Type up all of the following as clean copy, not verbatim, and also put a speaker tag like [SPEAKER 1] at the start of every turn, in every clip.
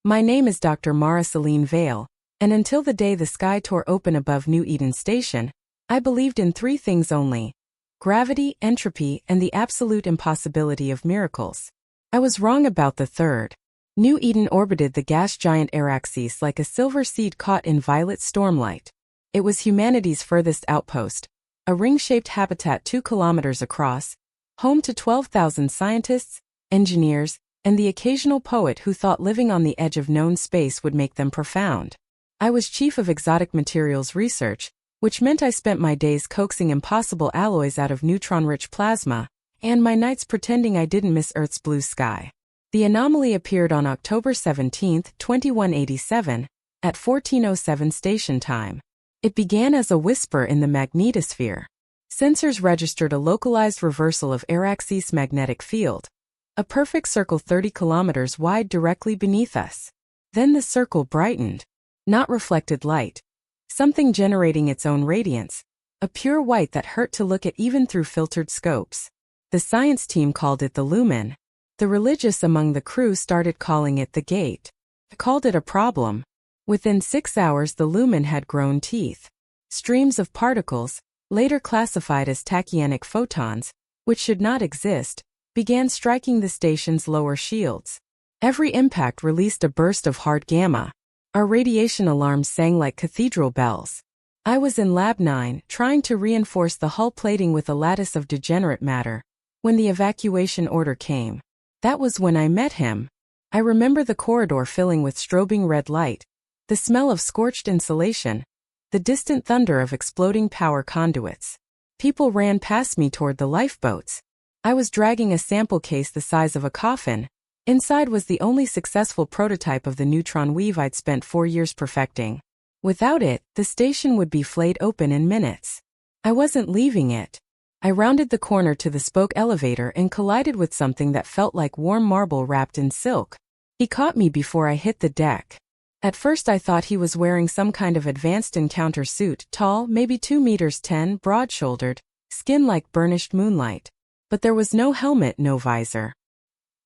[SPEAKER 1] My name is Dr. Mara Celine Vale, and until the day the sky tore open above New Eden Station, I believed in three things only: gravity, entropy, and the absolute impossibility of miracles. I was wrong about the third. New Eden orbited the gas giant Araxes like a silver seed caught in violet stormlight. It was humanity's furthest outpost, a ring-shaped habitat 2 kilometers across, home to 12,000 scientists, engineers, and the occasional poet who thought living on the edge of known space would make them profound. I was chief of exotic materials research, which meant I spent my days coaxing impossible alloys out of neutron-rich plasma, and my nights pretending I didn't miss Earth's blue sky. The anomaly appeared on October 17, 2187, at 14:07 station time. It began as a whisper in the magnetosphere. Sensors registered a localized reversal of Araxes' magnetic field, a perfect circle 30 kilometers wide directly beneath us. Then the circle brightened. Not reflected light. Something generating its own radiance, a pure white that hurt to look at even through filtered scopes. The science team called it the lumen. The religious among the crew started calling it the gate. I called it a problem. Within 6 hours the lumen had grown teeth. Streams of particles, later classified as tachyonic photons, which should not exist, began striking the station's lower shields. Every impact released a burst of hard gamma. Our radiation alarms sang like cathedral bells. I was in Lab 9, trying to reinforce the hull plating with a lattice of degenerate matter, when the evacuation order came. That was when I met him. I remember the corridor filling with strobing red light, the smell of scorched insulation, the distant thunder of exploding power conduits. People ran past me toward the lifeboats. I was dragging a sample case the size of a coffin. Inside was the only successful prototype of the neutron weave I'd spent 4 years perfecting. Without it, the station would be flayed open in minutes. I wasn't leaving it. I rounded the corner to the spoke elevator and collided with something that felt like warm marble wrapped in silk. He caught me before I hit the deck. At first I thought he was wearing some kind of advanced encounter suit, tall, maybe 2 meters 10, broad-shouldered, skin like burnished moonlight. But there was no helmet, no visor.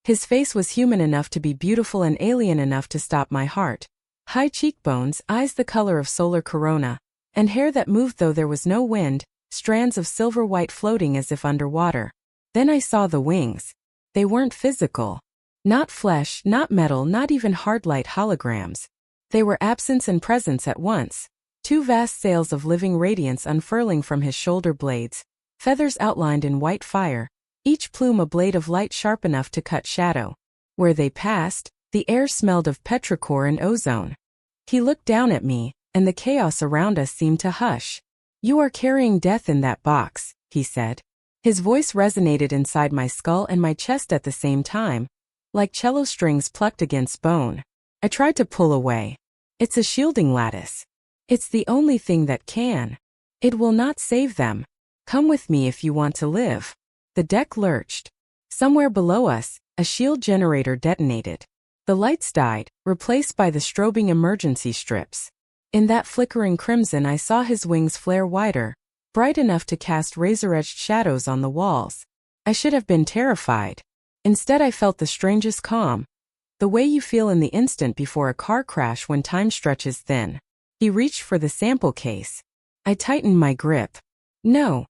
[SPEAKER 1] His face was human enough to be beautiful and alien enough to stop my heart. High cheekbones, eyes the color of solar corona, and hair that moved though there was no wind, strands of silver white floating as if underwater. Then I saw the wings. They weren't physical. Not flesh, not metal, not even hard light holograms. They were absence and presence at once. 2 vast sails of living radiance unfurling from his shoulder blades, feathers outlined in white fire, each plume a blade of light sharp enough to cut shadow. Where they passed, the air smelled of petrichor and ozone. He looked down at me, and the chaos around us seemed to hush. "You are carrying death in that box," he said. His voice resonated inside my skull and my chest at the same time, like cello strings plucked against bone. I tried to pull away. "It's a shielding lattice. It's the only thing that can. It will not save them. Come with me if you want to live." The deck lurched. Somewhere below us, a shield generator detonated. The lights died, replaced by the strobing emergency strips. In that flickering crimson I saw his wings flare wider, bright enough to cast razor-edged shadows on the walls. I should have been terrified. Instead I felt the strangest calm. The way you feel in the instant before a car crash when time stretches thin. He reached for the sample case. I tightened my grip. "No."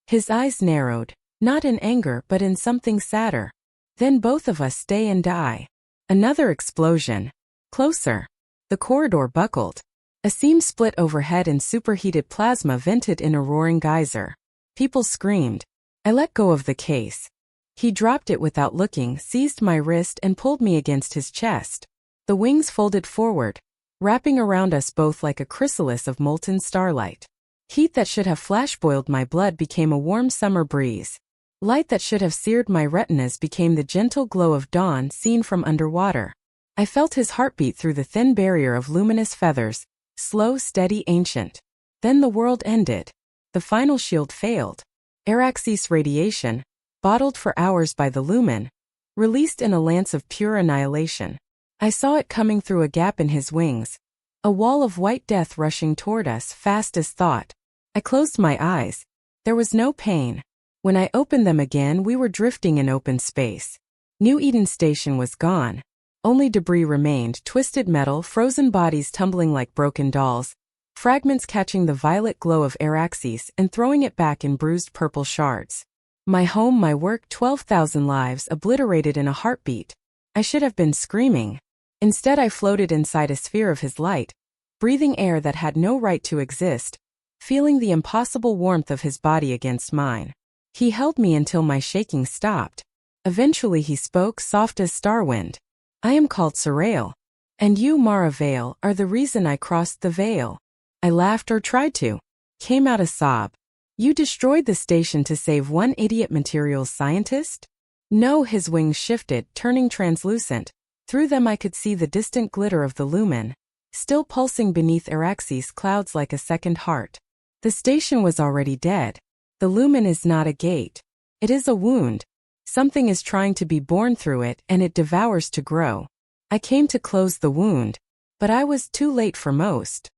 [SPEAKER 1] His eyes narrowed. Not in anger but in something sadder. "Then both of us stay and die." Another explosion. Closer. The corridor buckled. A seam split overhead and superheated plasma vented in a roaring geyser. People screamed. I let go of the case. He dropped it without looking, seized my wrist and pulled me against his chest. The wings folded forward, wrapping around us both like a chrysalis of molten starlight. Heat that should have flash-boiled my blood became a warm summer breeze. Light that should have seared my retinas became the gentle glow of dawn seen from underwater. I felt his heartbeat through the thin barrier of luminous feathers, slow, steady, ancient. Then the world ended. The final shield failed. Araxes radiation, bottled for hours by the lumen, released in a lance of pure annihilation. I saw it coming through a gap in his wings, a wall of white death rushing toward us fast as thought. I closed my eyes. There was no pain. When I opened them again we were drifting in open space. New Eden Station was gone. Only debris remained, twisted metal, frozen bodies tumbling like broken dolls, fragments catching the violet glow of Araxes and throwing it back in bruised purple shards. My home, my work, 12,000 lives obliterated in a heartbeat. I should have been screaming. Instead, I floated inside a sphere of his light, breathing air that had no right to exist, feeling the impossible warmth of his body against mine. He held me until my shaking stopped. Eventually he spoke, soft as starwind. I am called Sarail. And you, Mara Vale, are the reason I crossed the veil. I laughed, or tried to. Came out a sob. You destroyed the station to save one idiot materials scientist? No, his wings shifted, turning translucent. Through them I could see the distant glitter of the lumen, still pulsing beneath Araxes' clouds like a second heart. The station was already dead. The lumen is not a gate. It is a wound. Something is trying to be born through it, and it devours to grow. I came to close the wound, but I was too late for most.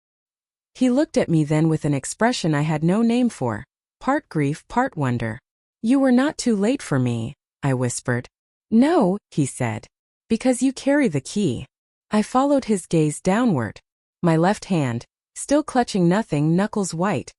[SPEAKER 1] He looked at me then with an expression I had no name for, part grief, part wonder. You were not too late for me, I whispered. No, he said, because you carry the key. I followed his gaze downward. My left hand, still clutching nothing, knuckles white,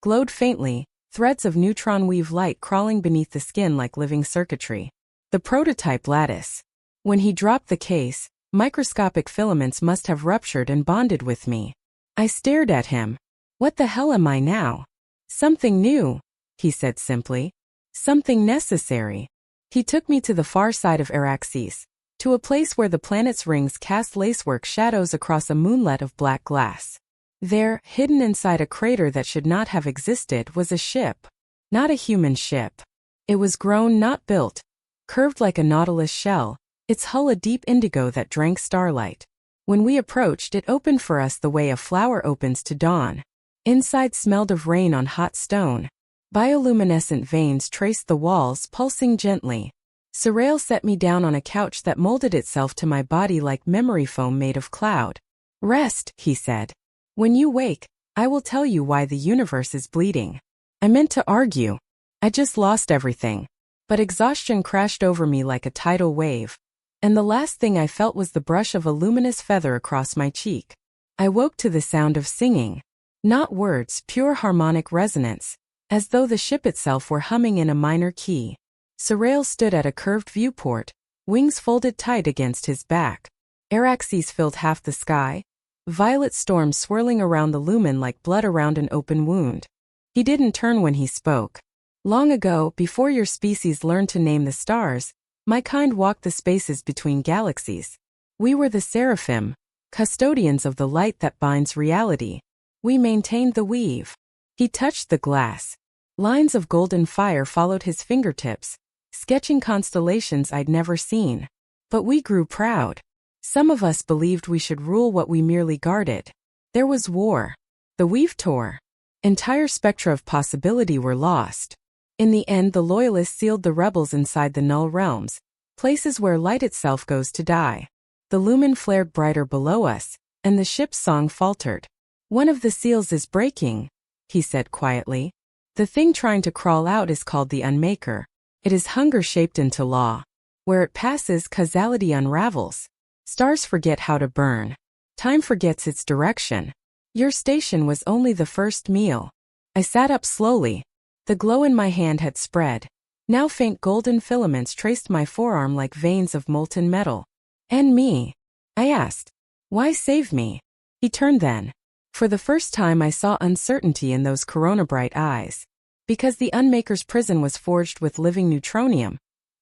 [SPEAKER 1] glowed faintly, threads of neutron weave light crawling beneath the skin like living circuitry. The prototype lattice. When he dropped the case, microscopic filaments must have ruptured and bonded with me. I stared at him. What the hell am I now? Something new, he said simply. Something necessary. He took me to the far side of Araxes, to a place where the planet's rings cast lacework shadows across a moonlet of black glass. There, hidden inside a crater that should not have existed, was a ship. Not a human ship. It was grown, not built. Curved like a nautilus shell, its hull a deep indigo that drank starlight. When we approached, it opened for us the way a flower opens to dawn. Inside smelled of rain on hot stone. Bioluminescent veins traced the walls, pulsing gently. Sarail set me down on a couch that molded itself to my body like memory foam made of cloud. Rest, he said. When you wake, I will tell you why the universe is bleeding. I meant to argue. I just lost everything. But exhaustion crashed over me like a tidal wave. And the last thing I felt was the brush of a luminous feather across my cheek. I woke to the sound of singing. Not words, pure harmonic resonance, as though the ship itself were humming in a minor key. Sarail stood at a curved viewport, wings folded tight against his back. Araxes filled half the sky, violet storms swirling around the lumen like blood around an open wound. He didn't turn when he spoke. Long ago, before your species learned to name the stars, my kind walked the spaces between galaxies. We were the seraphim, custodians of the light that binds reality. We maintained the weave. He touched the glass. Lines of golden fire followed his fingertips, sketching constellations I'd never seen. But we grew proud. Some of us believed we should rule what we merely guarded. There was war. The weave tore. Entire spectra of possibility were lost. In the end, the loyalists sealed the rebels inside the null realms, places where light itself goes to die. The lumen flared brighter below us, and the ship's song faltered. One of the seals is breaking, he said quietly. The thing trying to crawl out is called the Unmaker. It is hunger shaped into law. Where it passes, causality unravels. Stars forget how to burn. Time forgets its direction. Your station was only the first meal. I sat up slowly. The glow in my hand had spread. Now faint golden filaments traced my forearm like veins of molten metal. And me? I asked. Why save me? He turned then. For the first time I saw uncertainty in those corona-bright eyes. Because the Unmaker's prison was forged with living neutronium,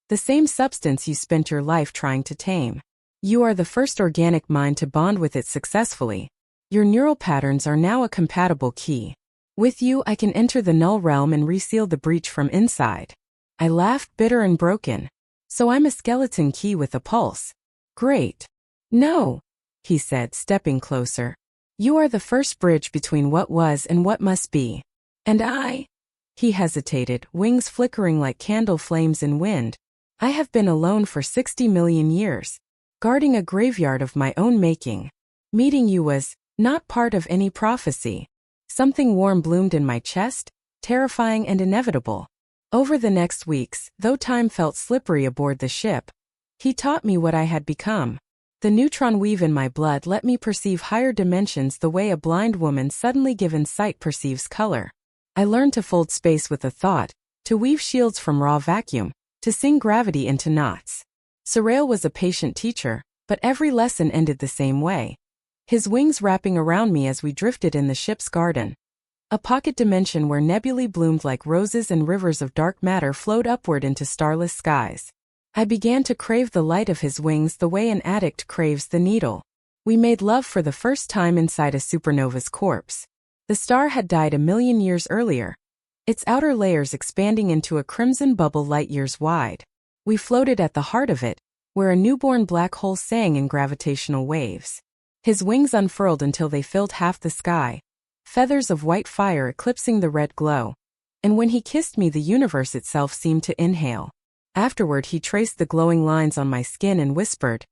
[SPEAKER 1] the same substance you spent your life trying to tame. You are the first organic mind to bond with it successfully. Your neural patterns are now a compatible key. With you, I can enter the null realm and reseal the breach from inside. I laughed, bitter and broken. So I'm a skeleton key with a pulse. Great. No, he said, stepping closer. You are the first bridge between what was and what must be. And I? He hesitated, wings flickering like candle flames in wind. I have been alone for 60 million years, guarding a graveyard of my own making. Meeting you was not part of any prophecy. Something warm bloomed in my chest, terrifying and inevitable. Over the next weeks, though time felt slippery aboard the ship, he taught me what I had become. The neutron weave in my blood let me perceive higher dimensions the way a blind woman suddenly given sight perceives color. I learned to fold space with a thought, to weave shields from raw vacuum, to sing gravity into knots. Surail was a patient teacher, but every lesson ended the same way. His wings wrapping around me as we drifted in the ship's garden. A pocket dimension where nebulae bloomed like roses and rivers of dark matter flowed upward into starless skies. I began to crave the light of his wings the way an addict craves the needle. We made love for the first time inside a supernova's corpse. The star had died 1,000,000 years earlier, its outer layers expanding into a crimson bubble light years wide. We floated at the heart of it, where a newborn black hole sang in gravitational waves. His wings unfurled until they filled half the sky, feathers of white fire eclipsing the red glow. And when he kissed me, the universe itself seemed to inhale. Afterward, he traced the glowing lines on my skin and whispered,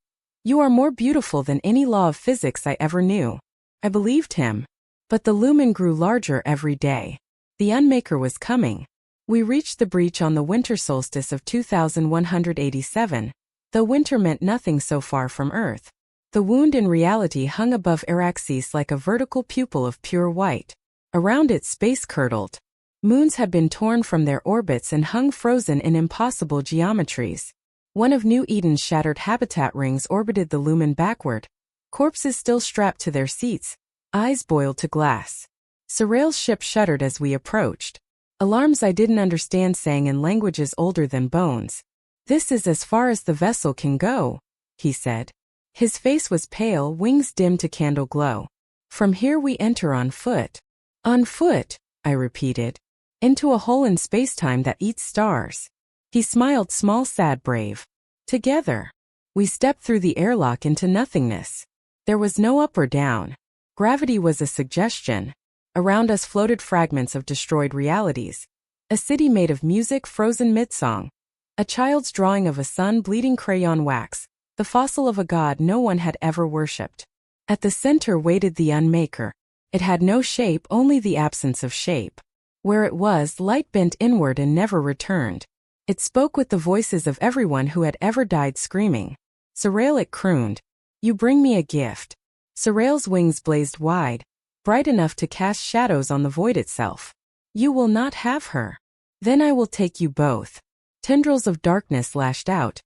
[SPEAKER 1] "You are more beautiful than any law of physics I ever knew." I believed him. But the lumen grew larger every day. The Unmaker was coming. We reached the breach on the winter solstice of 2187, though winter meant nothing so far from Earth. The wound in reality hung above Araxes like a vertical pupil of pure white. Around it space curdled. Moons had been torn from their orbits and hung frozen in impossible geometries. One of New Eden's shattered habitat rings orbited the lumen backward. Corpses still strapped to their seats, eyes boiled to glass. Surail's ship shuddered as we approached. Alarms I didn't understand sang in languages older than bones. "This is as far as the vessel can go," he said. His face was pale, wings dimmed to candle glow. "From here we enter on foot." "On foot," I repeated. "Into a hole in spacetime that eats stars." He smiled, small, sad, brave. Together. We stepped through the airlock into nothingness. There was no up or down. Gravity was a suggestion. Around us floated fragments of destroyed realities. A city made of music frozen mid-song. A child's drawing of a sun bleeding crayon wax. The fossil of a god no one had ever worshipped. At the center waited the Unmaker. It had no shape, only the absence of shape. Where it was, light bent inward and never returned. It spoke with the voices of everyone who had ever died screaming. "Surail," it crooned. "You bring me a gift." Surail's wings blazed wide, bright enough to cast shadows on the void itself. "You will not have her. Then I will take you both." Tendrils of darkness lashed out.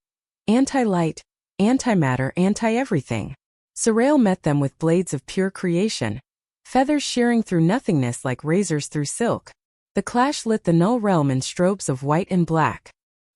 [SPEAKER 1] Anti-light, antimatter, anti-everything. Surail met them with blades of pure creation, feathers shearing through nothingness like razors through silk. The clash lit the null realm in strobes of white and black.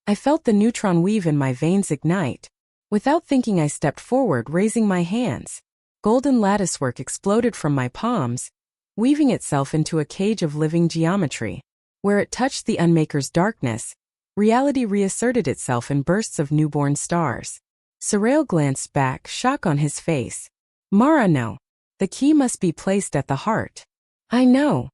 [SPEAKER 1] I felt the neutron weave in my veins ignite. Without thinking, I stepped forward, raising my hands. Golden latticework exploded from my palms, weaving itself into a cage of living geometry. Where it touched the Unmaker's darkness, reality reasserted itself in bursts of newborn stars. Surail glanced back, shock on his face. "Mara, no. The key must be placed at the heart." "I know."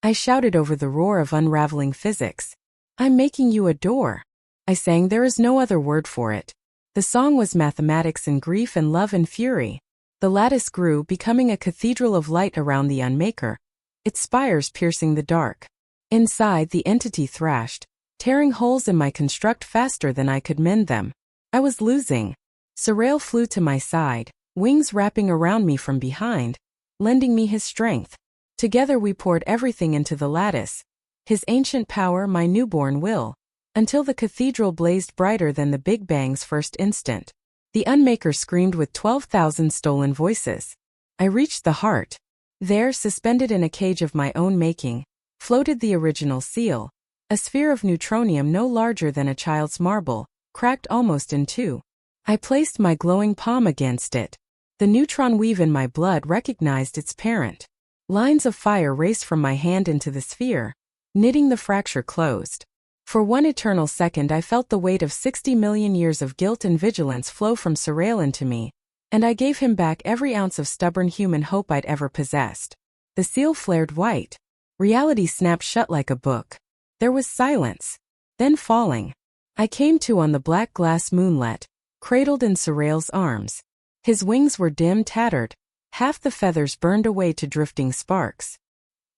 [SPEAKER 1] I shouted over the roar of unraveling physics. "I'm making you a door." I sang, there is no other word for it. The song was mathematics and grief and love and fury. The lattice grew, becoming a cathedral of light around the Unmaker, its spires piercing the dark. Inside, the entity thrashed, tearing holes in my construct faster than I could mend them. I was losing. Surail flew to my side, wings wrapping around me from behind, lending me his strength. Together we poured everything into the lattice, his ancient power, my newborn will, until the cathedral blazed brighter than the Big Bang's first instant. The Unmaker screamed with 12,000 stolen voices. I reached the heart. There, suspended in a cage of my own making, floated the original seal, a sphere of neutronium no larger than a child's marble, cracked almost in two. I placed my glowing palm against it. The neutron weave in my blood recognized its parent. Lines of fire raced from my hand into the sphere, knitting the fracture closed. For one eternal second I felt the weight of 60 million years of guilt and vigilance flow from Surail into me, and I gave him back every ounce of stubborn human hope I'd ever possessed. The seal flared white. Reality snapped shut like a book. There was silence. Then falling. I came to on the black glass moonlet, cradled in Surail's arms. His wings were dim, tattered. Half the feathers burned away to drifting sparks.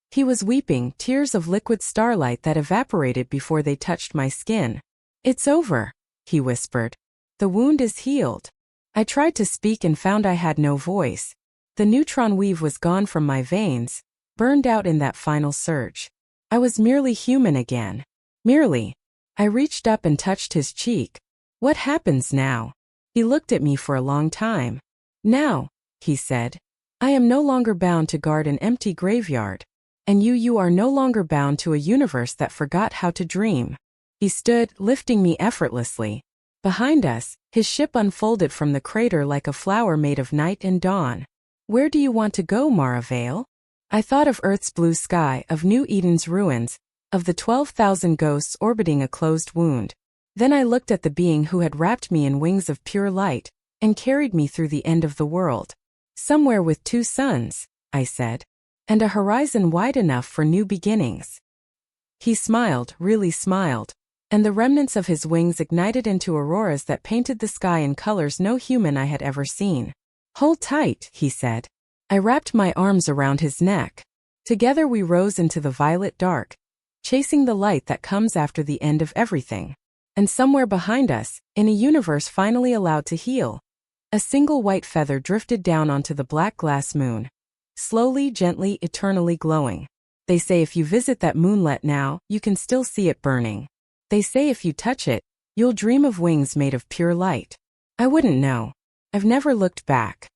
[SPEAKER 1] He was weeping, tears of liquid starlight that evaporated before they touched my skin. "It's over," he whispered. "The wound is healed." I tried to speak and found I had no voice. The neutron weave was gone from my veins, burned out in that final surge. I was merely human again. Merely. I reached up and touched his cheek. What happens now? He looked at me for a long time. Now, he said, I am no longer bound to guard an empty graveyard. And you are no longer bound to a universe that forgot how to dream. He stood, lifting me effortlessly. Behind us, his ship unfolded from the crater like a flower made of night and dawn. Where do you want to go, Mara Vale? I thought of Earth's blue sky, of New Eden's ruins, of the 12,000 ghosts orbiting a closed wound. Then I looked at the being who had wrapped me in wings of pure light and carried me through the end of the world. Somewhere with 2 suns, I said, and a horizon wide enough for new beginnings. He smiled, really smiled, and the remnants of his wings ignited into auroras that painted the sky in colors no human I had ever seen. Hold tight, he said. I wrapped my arms around his neck. Together we rose into the violet dark, chasing the light that comes after the end of everything. And somewhere behind us, in a universe finally allowed to heal, a single white feather drifted down onto the black glass moon. Slowly, gently, eternally glowing. They say if you visit that moonlet now, you can still see it burning. They say if you touch it, you'll dream of wings made of pure light. I wouldn't know. I've never looked back.